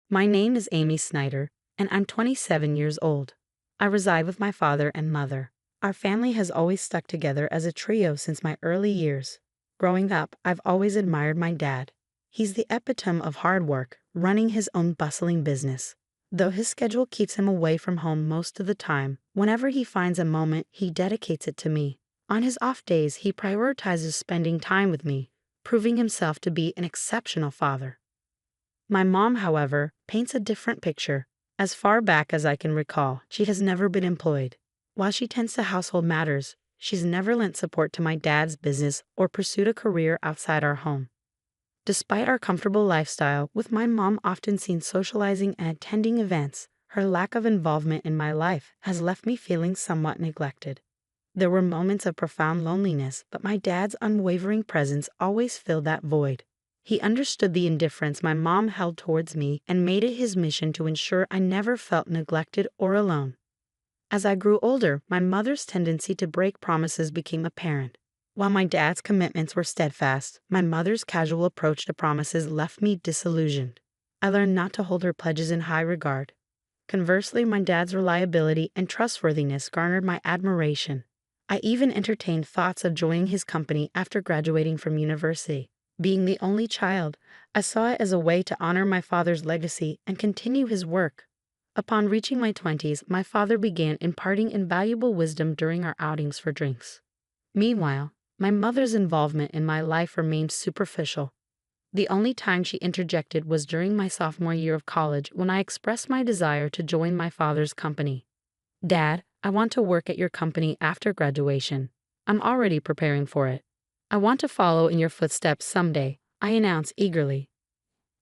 My name is Amy Snyder, and I'm 27 years old. I reside with my father and mother. Our family has always stuck together as a trio since my early years. Growing up, I've always admired my dad. He's the epitome of hard work, running his own bustling business. Though his schedule keeps him away from home most of the time, whenever he finds a moment, he dedicates it to me. On his off days, he prioritizes spending time with me, proving himself to be an exceptional father. My mom, however, paints a different picture. As far back as I can recall, she has never been employed. While she tends to household matters, she's never lent support to my dad's business or pursued a career outside our home. Despite our comfortable lifestyle, with my mom often seen socializing and attending events, her lack of involvement in my life has left me feeling somewhat neglected. There were moments of profound loneliness, but my dad's unwavering presence always filled that void. He understood the indifference my mom held towards me and made it his mission to ensure I never felt neglected or alone. As I grew older, my mother's tendency to break promises became apparent. While my dad's commitments were steadfast, my mother's casual approach to promises left me disillusioned. I learned not to hold her pledges in high regard. Conversely, my dad's reliability and trustworthiness garnered my admiration. I even entertained thoughts of joining his company after graduating from university. Being the only child, I saw it as a way to honor my father's legacy and continue his work. Upon reaching my 20s, my father began imparting invaluable wisdom during our outings for drinks. Meanwhile, my mother's involvement in my life remained superficial. The only time she interjected was during my sophomore year of college when I expressed my desire to join my father's company. "Dad, I want to work at your company after graduation. I'm already preparing for it. I want to follow in your footsteps someday," I announced eagerly.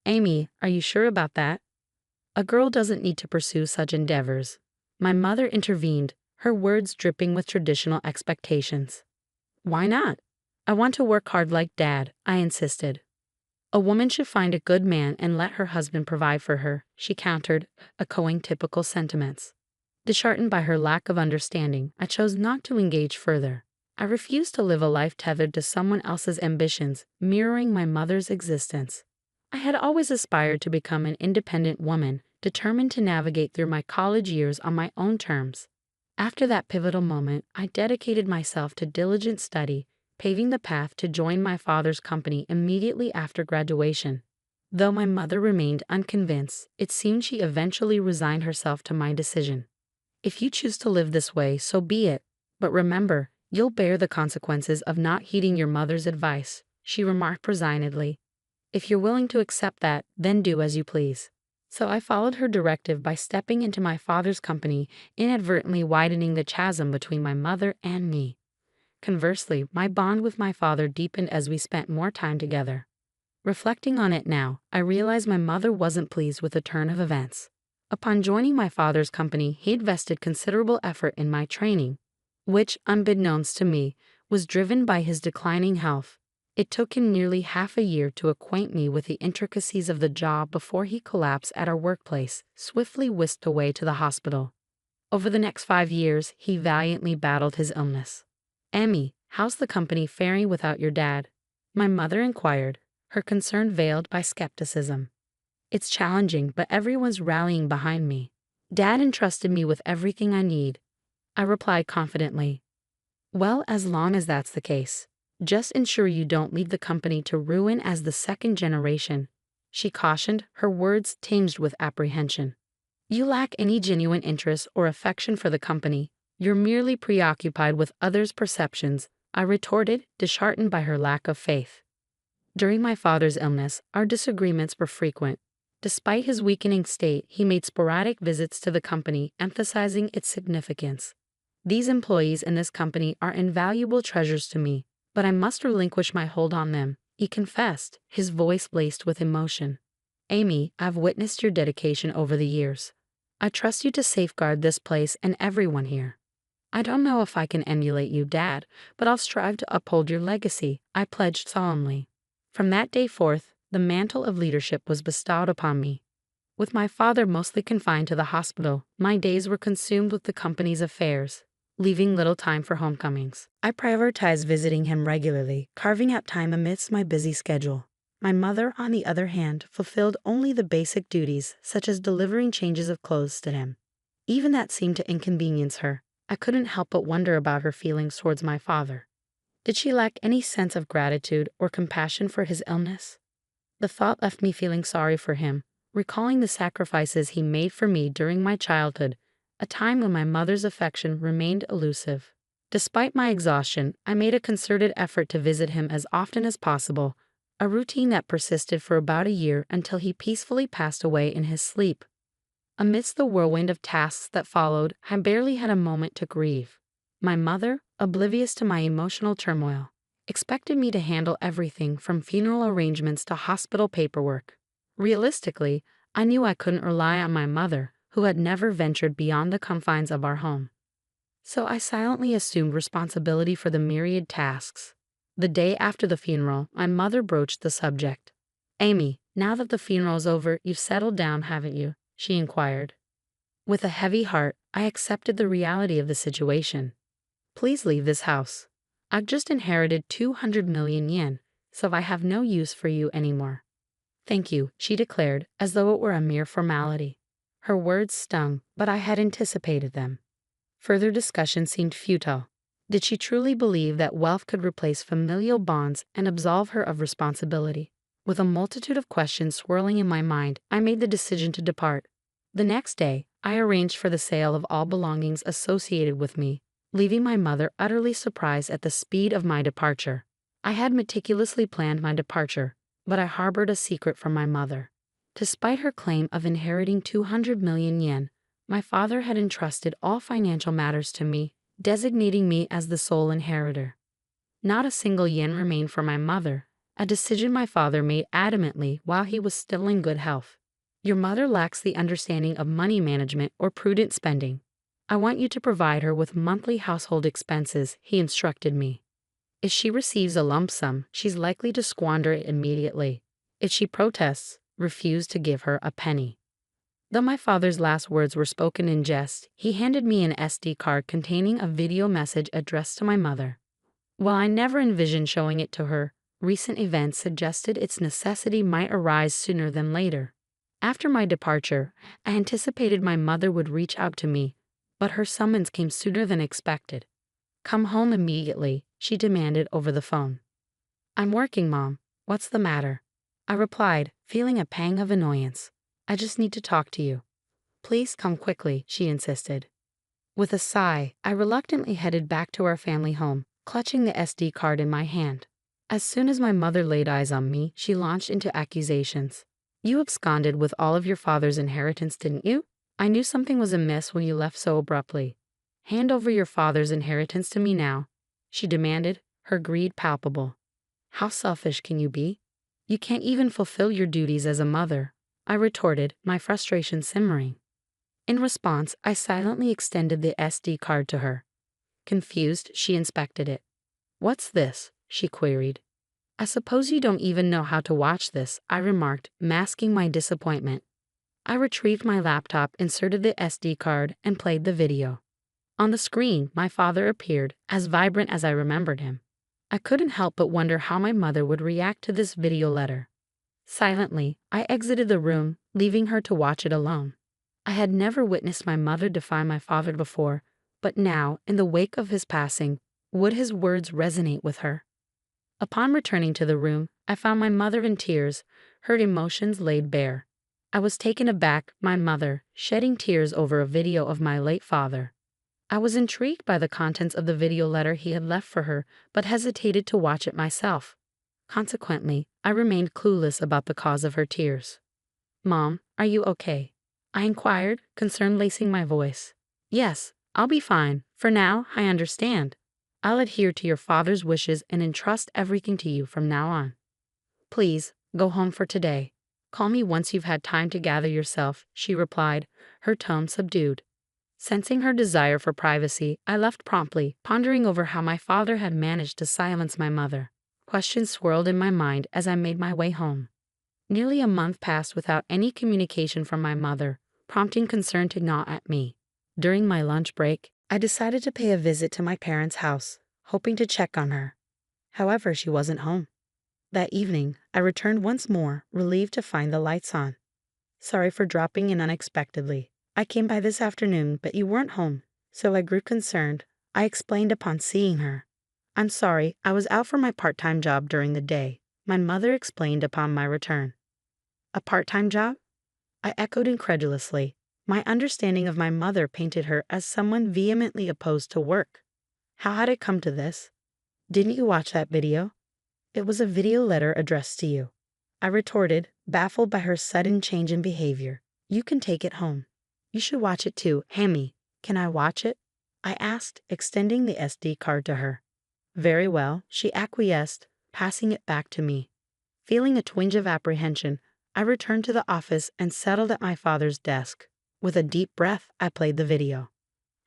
"Amy, are you sure about that? A girl doesn't need to pursue such endeavors." My mother intervened, her words dripping with traditional expectations. "Why not? I want to work hard like Dad," I insisted. "A woman should find a good man and let her husband provide for her," she countered, echoing typical sentiments. Disheartened by her lack of understanding, I chose not to engage further. I refused to live a life tethered to someone else's ambitions, mirroring my mother's existence. I had always aspired to become an independent woman, determined to navigate through my college years on my own terms. After that pivotal moment, I dedicated myself to diligent study, paving the path to join my father's company immediately after graduation. Though my mother remained unconvinced, it seemed she eventually resigned herself to my decision. "If you choose to live this way, so be it. But remember, you'll bear the consequences of not heeding your mother's advice," she remarked resignedly. "If you're willing to accept that, then do as you please." So I followed her directive by stepping into my father's company, inadvertently widening the chasm between my mother and me. Conversely, my bond with my father deepened as we spent more time together. Reflecting on it now, I realized my mother wasn't pleased with the turn of events. Upon joining my father's company, he invested considerable effort in my training, which, unbeknownst to me, was driven by his declining health. It took him nearly half a year to acquaint me with the intricacies of the job before he collapsed at our workplace, swiftly whisked away to the hospital. Over the next 5 years, he valiantly battled his illness. "Emmy, how's the company faring without your dad?" my mother inquired, her concern veiled by skepticism. "It's challenging, but everyone's rallying behind me. Dad entrusted me with everything I need," I replied confidently. "Well, as long as that's the case, just ensure you don't leave the company to ruin as the second generation," she cautioned, her words tinged with apprehension. "You lack any genuine interest or affection for the company. You're merely preoccupied with others' perceptions," I retorted, disheartened by her lack of faith. During my father's illness, our disagreements were frequent. Despite his weakening state, he made sporadic visits to the company, emphasizing its significance. "These employees in this company are invaluable treasures to me, but I must relinquish my hold on them," he confessed, his voice laced with emotion. "Amy, I've witnessed your dedication over the years. I trust you to safeguard this place and everyone here. I don't know if I can emulate you, Dad, but I'll strive to uphold your legacy," I pledged solemnly. From that day forth, the mantle of leadership was bestowed upon me. With my father mostly confined to the hospital, my days were consumed with the company's affairs, leaving little time for homecomings. I prioritized visiting him regularly, carving out time amidst my busy schedule. My mother, on the other hand, fulfilled only the basic duties, such as delivering changes of clothes to him. Even that seemed to inconvenience her. I couldn't help but wonder about her feelings towards my father. Did she lack any sense of gratitude or compassion for his illness? The thought left me feeling sorry for him, recalling the sacrifices he made for me during my childhood, a time when my mother's affection remained elusive. Despite my exhaustion, I made a concerted effort to visit him as often as possible, a routine that persisted for about a year until he peacefully passed away in his sleep. Amidst the whirlwind of tasks that followed, I barely had a moment to grieve. My mother, oblivious to my emotional turmoil, expected me to handle everything from funeral arrangements to hospital paperwork. Realistically, I knew I couldn't rely on my mother, who had never ventured beyond the confines of our home. So I silently assumed responsibility for the myriad tasks. The day after the funeral, my mother broached the subject. "Amy, now that the funeral's over, you've settled down, haven't you?" she inquired. With a heavy heart, I accepted the reality of the situation. "Please leave this house. I've just inherited 200 million yen, so I have no use for you anymore." "Thank you," she declared, as though it were a mere formality. Her words stung, but I had anticipated them. Further discussion seemed futile. Did she truly believe that wealth could replace familial bonds and absolve her of responsibility? With a multitude of questions swirling in my mind, I made the decision to depart. The next day, I arranged for the sale of all belongings associated with me, leaving my mother utterly surprised at the speed of my departure. I had meticulously planned my departure, but I harbored a secret from my mother. Despite her claim of inheriting 200 million yen, my father had entrusted all financial matters to me, designating me as the sole inheritor. Not a single yen remained for my mother, a decision my father made adamantly while he was still in good health. "Your mother lacks the understanding of money management or prudent spending. I want you to provide her with monthly household expenses," he instructed me. "If she receives a lump sum, she's likely to squander it immediately. If she protests, refuse to give her a penny." Though my father's last words were spoken in jest, he handed me an SD card containing a video message addressed to my mother. While I never envisioned showing it to her, recent events suggested its necessity might arise sooner than later. After my departure, I anticipated my mother would reach out to me, but her summons came sooner than expected. "Come home immediately," she demanded over the phone. "I'm working, Mom. What's the matter?" I replied, feeling a pang of annoyance. "I just need to talk to you." "Please come quickly," she insisted. With a sigh, I reluctantly headed back to our family home, clutching the SD card in my hand. As soon as my mother laid eyes on me, she launched into accusations. "You absconded with all of your father's inheritance, didn't you? I knew something was amiss when you left so abruptly. Hand over your father's inheritance to me now," she demanded, her greed palpable. "How selfish can you be? You can't even fulfill your duties as a mother," I retorted, my frustration simmering. In response, I silently extended the SD card to her. Confused, she inspected it. "What's this?" she queried. "I suppose you don't even know how to watch this," I remarked, masking my disappointment. I retrieved my laptop, inserted the SD card, and played the video. On the screen, my father appeared, as vibrant as I remembered him. I couldn't help but wonder how my mother would react to this video letter. Silently, I exited the room, leaving her to watch it alone. I had never witnessed my mother defy my father before, but now, in the wake of his passing, would his words resonate with her? Upon returning to the room, I found my mother in tears, her emotions laid bare. I was taken aback, my mother, shedding tears over a video of my late father. I was intrigued by the contents of the video letter he had left for her, but hesitated to watch it myself. Consequently, I remained clueless about the cause of her tears. "Mom, are you okay?" I inquired, concern lacing my voice. "Yes, I'll be fine. For now, I understand. I'll adhere to your father's wishes and entrust everything to you from now on. Please, go home for today. Call me once you've had time to gather yourself," she replied, her tone subdued. Sensing her desire for privacy, I left promptly, pondering over how my father had managed to silence my mother. Questions swirled in my mind as I made my way home. Nearly a month passed without any communication from my mother, prompting concern to gnaw at me. During my lunch break, I decided to pay a visit to my parents' house, hoping to check on her. However, she wasn't home. That evening, I returned once more, relieved to find the lights on. Sorry for dropping in unexpectedly. I came by this afternoon, but you weren't home, so I grew concerned. I explained upon seeing her. I'm sorry, I was out for my part-time job during the day, my mother explained upon my return. A part-time job? I echoed incredulously. My understanding of my mother painted her as someone vehemently opposed to work. How had it come to this? Didn't you watch that video? It was a video letter addressed to you. I retorted, baffled by her sudden change in behavior. You can take it home. You should watch it too. Hammy, can I watch it? I asked, extending the SD card to her. Very well, she acquiesced, passing it back to me. Feeling a twinge of apprehension, I returned to the office and settled at my father's desk. With a deep breath, I played the video.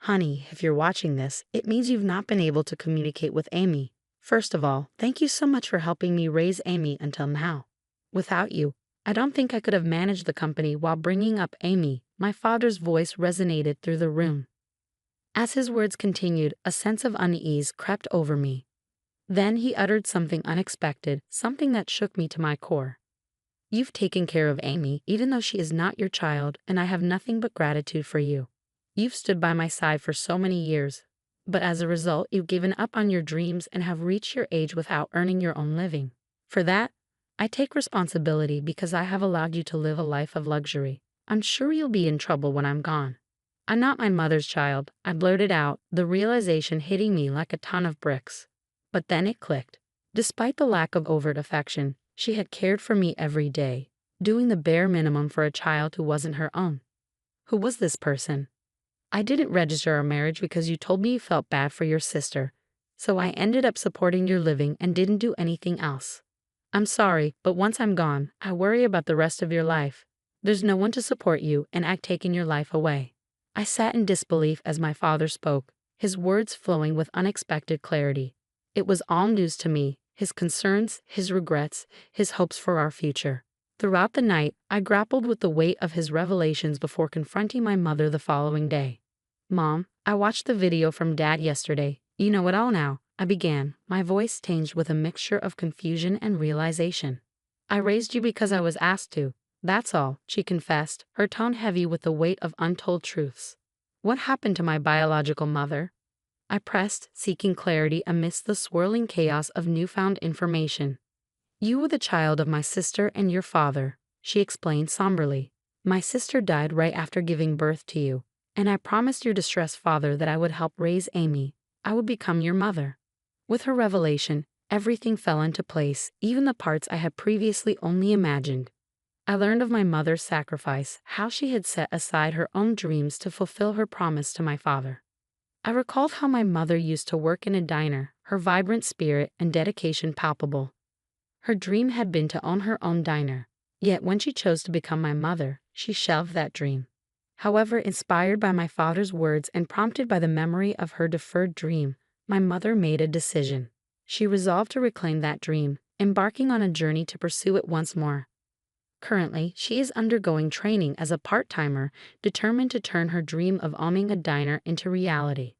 Honey, if you're watching this, it means you've not been able to communicate with Amy. First of all, thank you so much for helping me raise Amy until now. Without you, I don't think I could have managed the company while bringing up Amy. My father's voice resonated through the room. As his words continued, a sense of unease crept over me. Then he uttered something unexpected, something that shook me to my core. You've taken care of Amy, even though she is not your child, and I have nothing but gratitude for you. You've stood by my side for so many years, but as a result, you've given up on your dreams and have reached your age without earning your own living. For that, I take responsibility because I have allowed you to live a life of luxury. I'm sure you'll be in trouble when I'm gone. I'm not my mother's child, I blurted out, the realization hitting me like a ton of bricks. But then it clicked. Despite the lack of overt affection, she had cared for me every day, doing the bare minimum for a child who wasn't her own. Who was this person? I didn't register our marriage because you told me you felt bad for your sister, so I ended up supporting your living and didn't do anything else. I'm sorry, but once I'm gone, I worry about the rest of your life. There's no one to support you, and I've taken your life away. I sat in disbelief as my father spoke, his words flowing with unexpected clarity. It was all news to me, his concerns, his regrets, his hopes for our future. Throughout the night, I grappled with the weight of his revelations before confronting my mother the following day. Mom, I watched the video from Dad yesterday. You know it all now, I began, my voice tinged with a mixture of confusion and realization. I raised you because I was asked to. That's all, she confessed, her tone heavy with the weight of untold truths. What happened to my biological mother? I pressed, seeking clarity amidst the swirling chaos of newfound information. You were the child of my sister and your father, she explained somberly. My sister died right after giving birth to you, and I promised your distressed father that I would help raise Amy. I would become your mother. With her revelation, everything fell into place, even the parts I had previously only imagined. I learned of my mother's sacrifice, how she had set aside her own dreams to fulfill her promise to my father. I recalled how my mother used to work in a diner, her vibrant spirit and dedication palpable. Her dream had been to own her own diner, yet when she chose to become my mother, she shelved that dream. However, inspired by my father's words and prompted by the memory of her deferred dream, my mother made a decision. She resolved to reclaim that dream, embarking on a journey to pursue it once more. Currently, she is undergoing training as a part-timer, determined to turn her dream of owning a diner into reality.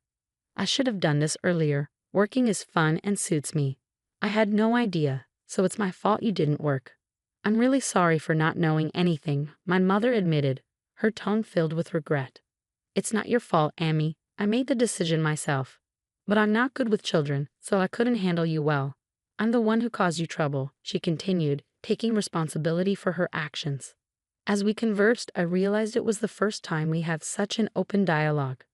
I should have done this earlier. Working is fun and suits me. I had no idea, so it's my fault you didn't work. I'm really sorry for not knowing anything, my mother admitted, her tone filled with regret. It's not your fault, Amy. I made the decision myself. But I'm not good with children, so I couldn't handle you well. I'm the one who caused you trouble, she continued, taking responsibility for her actions. As we conversed, I realized it was the first time we had such an open dialogue.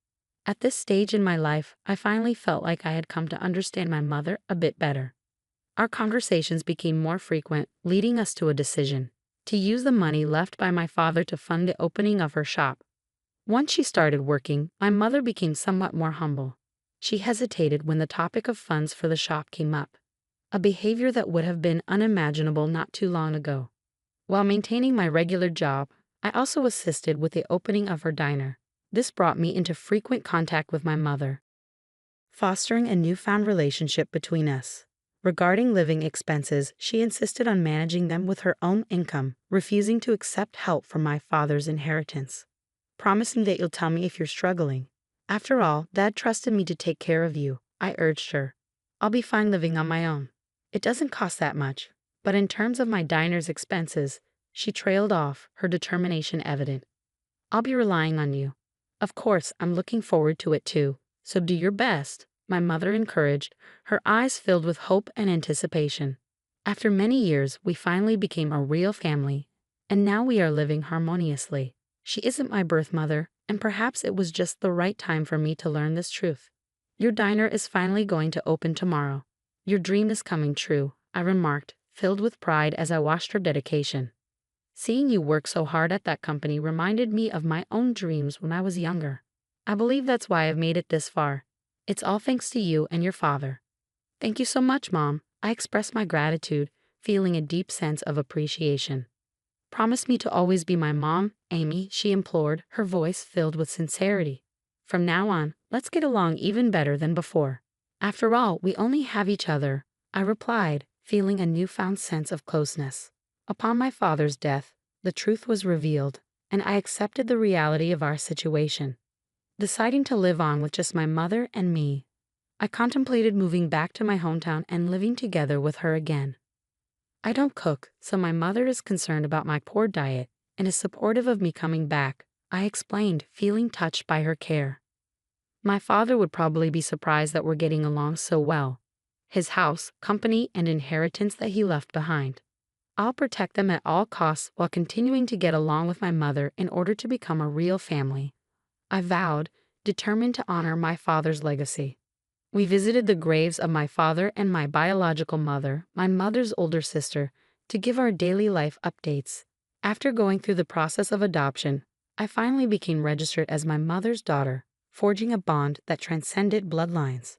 At this stage in my life, I finally felt like I had come to understand my mother a bit better. Our conversations became more frequent, leading us to a decision: to use the money left by my father to fund the opening of her shop. Once she started working, my mother became somewhat more humble. She hesitated when the topic of funds for the shop came up, a behavior that would have been unimaginable not too long ago. While maintaining my regular job, I also assisted with the opening of her diner. This brought me into frequent contact with my mother, fostering a newfound relationship between us. Regarding living expenses, she insisted on managing them with her own income, refusing to accept help from my father's inheritance, promising that you'll tell me if you're struggling. After all, Dad trusted me to take care of you, I urged her. I'll be fine living on my own. It doesn't cost that much. But in terms of my diner's expenses, she trailed off, her determination evident. I'll be relying on you. Of course, I'm looking forward to it too, so do your best, my mother encouraged, her eyes filled with hope and anticipation. After many years, we finally became a real family, and now we are living harmoniously. She isn't my birth mother, and perhaps it was just the right time for me to learn this truth. Your diner is finally going to open tomorrow. Your dream is coming true, I remarked, filled with pride as I watched her dedication. Seeing you work so hard at that company reminded me of my own dreams when I was younger. I believe that's why I've made it this far. It's all thanks to you and your father. Thank you so much, Mom. I expressed my gratitude, feeling a deep sense of appreciation. Promise me to always be my mom, Amy, she implored, her voice filled with sincerity. From now on, let's get along even better than before. After all, we only have each other, I replied, feeling a newfound sense of closeness. Upon my father's death, the truth was revealed, and I accepted the reality of our situation. Deciding to live on with just my mother and me, I contemplated moving back to my hometown and living together with her again. I don't cook, so my mother is concerned about my poor diet and is supportive of me coming back, I explained, feeling touched by her care. My father would probably be surprised that we're getting along so well. His house, company, and inheritance that he left behind. I'll protect them at all costs while continuing to get along with my mother in order to become a real family. I vowed, determined to honor my father's legacy. We visited the graves of my father and my biological mother, my mother's older sister, to give our daily life updates. After going through the process of adoption, I finally became registered as my mother's daughter, forging a bond that transcended bloodlines.